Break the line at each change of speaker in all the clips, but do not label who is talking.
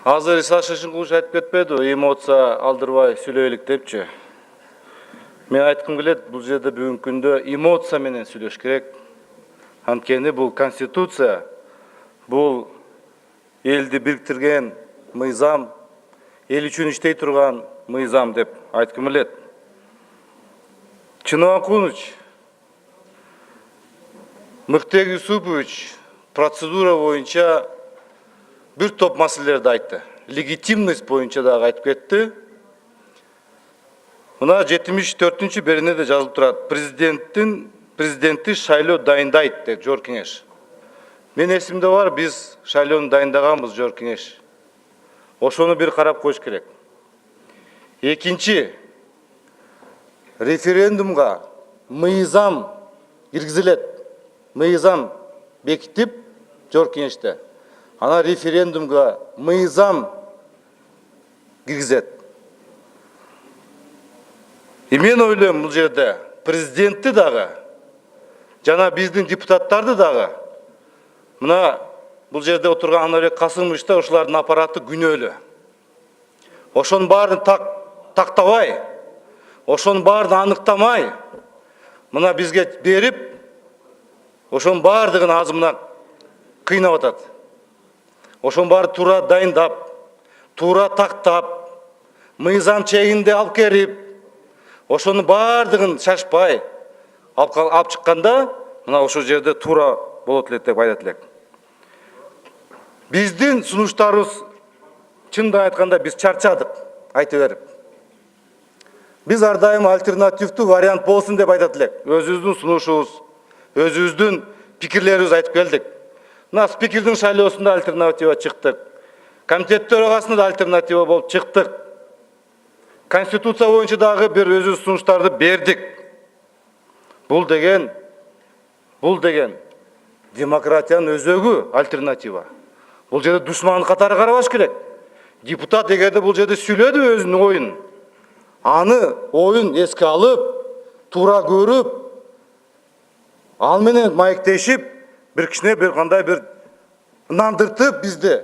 Азыр Исашишин кылыш айтып кетпеди, эмоция алдырбай сүйлөйлүк депчи. Мен айткым келет, бул жерде бүгүнкү күндө эмоция менен сүйлөш керек. Анткени бул конституция, бул элди бириктирген мыйзам, эл үчүн иштей турган мыйзам деп айткым келет. Чыныбек Кулынович, Мыктыбек Юсупович процедура боюнча бир топ маселелерди айтты. Легитимность боюнча дагы айтып кетти. Мына 74-чү беренеде жазылып турат. Президенти шайлоо дайындайт деп Жогорку Кеңеш. Мен эсимде бар, биз шайлоону дайындаганбыз Жогорку Кеңеш. Ошону бир карап коюш керек. Экинчи, референдумга мыйзам киргизилет. Мыйзам бекитип Жогорку Кеңеште. Ана референдумга мыйзам киргизет. Мен ойлойм, бул жерде президентти дагы, жана биздин депутаттарды дагы, мына бул жерде отурган Анарбек Касымович да ушулардын аппараты күнөөлүү. Ошонун баарын тактабай, ошонун баарын аныктамай, мына бизге берип, ошонун баардыгын азыр мына кыйнап атат. Ошонун баары туура дайындап, туура тактап, мыйзам чегинде алып келип, ошонун баардыгын шашпай алып чыкканда, мына ошол жерде туура болот элек деп айтат элек. Биздин сунуштарыбыз, чындап айтканда, биз чарчадык айта берип. Биз ар дайым альтернативдүү вариант болсун деп айтат элек. Өзүбүздүн сунушубуз, өзүбүздүн пикирлерибизди айтып келдик. Мына спикердин шайлоосунда альтернатива чыктык. Комитет төрагасында да альтернатива болуп чыктык. Конституция боюнча дагы бир өзүбүз сунуштарды бердик. Бул деген демократиянын өзөгү альтернатива. Бул жерде душман катары карабаш керек. Депутат эгерде бул жерде сүйлөдү өзүнүн оюн, аны оюн эске алып, туура көрүп, ал менен маектешип, бир кичине бир кандай бир ынандыртып бизди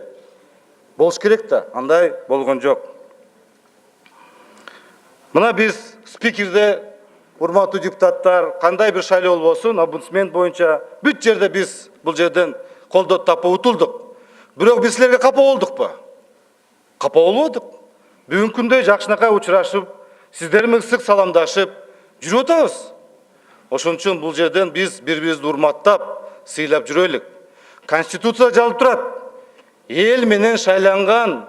болуш керек да, андай болгон жок. Мына биз спикерде, урматтуу депутаттар, кандай бир шайлоо болбосун, омбудсмен боюнча бүт жерде биз бул жерден колдоо таппай утулдук. Бирок биз силерге капа болдукпу? Капа болбодук. Бүгүнкү күндө жакшынакай учурашып, сиздер менен ысык саламдашып жүрүп атабыз. Ошон үчүн бул жерден биз бири-бирибизди урматтап, сыйлап жүрөлүк. Конституция жазылып турат. Эл менен шайланган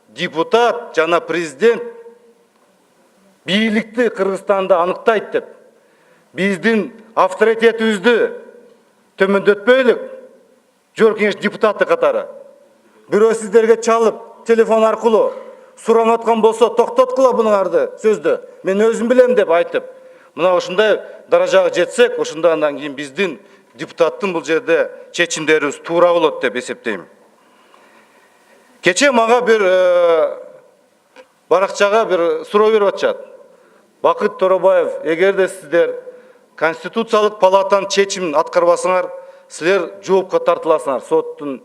депутат жана президент бийликти Кыргызстанда аныктайт деп. Биздин авторитетибизди төмөндөтпөйлүк. Жогорку Кеңеш депутаты катары. Бирөө сиздерге чалып, телефон аркылуу суранып аткан болсо, токтоткула буңарды сөздү. Мен өзүм билем деп айтып, мына ошондой даражага жетсек, ошондо андан кийин биздин депутаттын бул жерде чечимдерибиз туура болот деп эсептейм. Кече мага бир баракчага бир суроо берип атышат. Бакыт Торобаев, эгерде сиздер Конституциялык палатанын чечимин аткарбасаңар, силер жоопко тартыласыңар соттун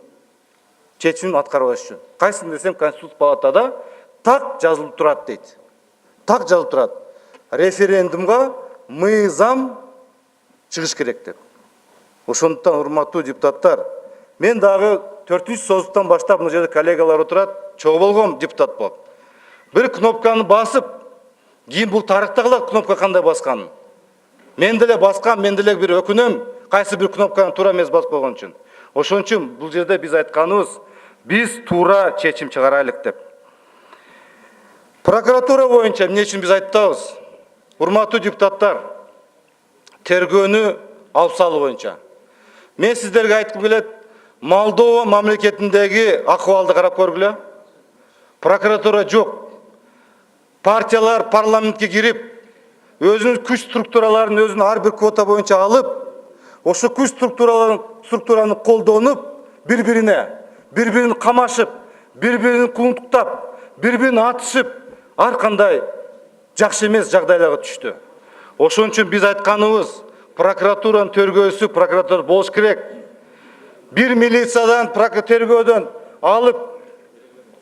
чечимин аткарбаш үчүн. Кайсын десем, Конституциялык палатада так жазылып турат дейт. Так жазылып турат. Референдумга мыйзам чыгыш керек деп. Ошондуктан, урматтуу депутаттар, мен дагы 4-чү созуктан баштап мына жерде коллегалар отурат, чогуу болгон депутат болуп. Бир кнопканы басып, кийин бул тарыхта калат кнопка кандай басканын. Мен деле баскам, мен деле бир өкүнөм, кайсы бир кнопканы туура эмес басып койгон үчүн. Ошон үчүн бул жерде биз айтканыбыз, биз туура чечим чыгарайлык деп. Прокуратура боюнча эмне үчүн биз айтабыз? Урматтуу депутаттар, тергөөнү алып салуу боюнча. Мен сиздерге айткым келет, Молдова мамлекетиндеги акыбалды карап көргүлө. Прокуратура жок. Партиялар парламентке кирип, өзүнүн күч структураларын өзүнүн ар бир квота боюнча алып, ошо күч структураны колдонуп, бири-бирин камашып, бири-бирин кууntуктап, бири-бирин атышып, ар кандай жакшы эмес жагдайларга түштү. Ошон үчүн биз айтканыбыз, прокуратуранын тергөөсү прокуратура болуш керек. Бир милициядан, тергөөдөн алып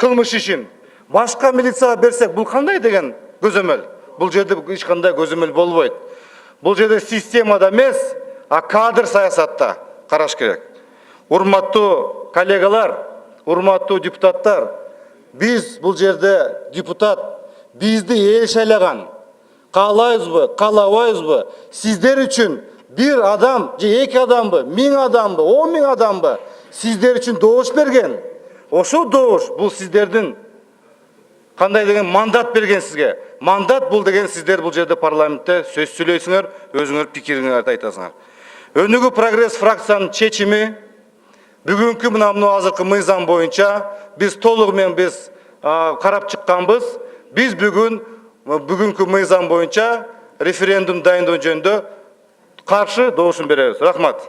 кылмыш ишин башка милицияга берсек, бул кандай деген көзөмөл? Бул жерде эч кандай көзөмөл болбойт. Бул жерде системада эмес, а кадр саясатта караш керек. Урматтуу коллегалар, урматтуу депутаттар, биз бул жерде депутат, бизди эл шайлаган. Каалайбызбы, каалабайбызбы? Сиздер үчүн бир адам же эки адамбы, 1000 адамбы, 10 000 адамбы сиздер үчүн добуш берген. Ошол добуш бул сиздердин кандай деген мандат берген сизге. Мандат бул деген сиздер бул жерде парламентте сөз сүйлөйсүңөр, өзүңөр пикириңерди айтасыңар. Өнүгүү прогресс фракциянын чечими бүгүнкү мына азыркы мыйзам боюнча биз толугу менен биз карап чыкканбыз. Биз бүгүнкү мыйзам боюнча референдум дайындоо жөнүндө каршы добушун беребиз. Рахмат.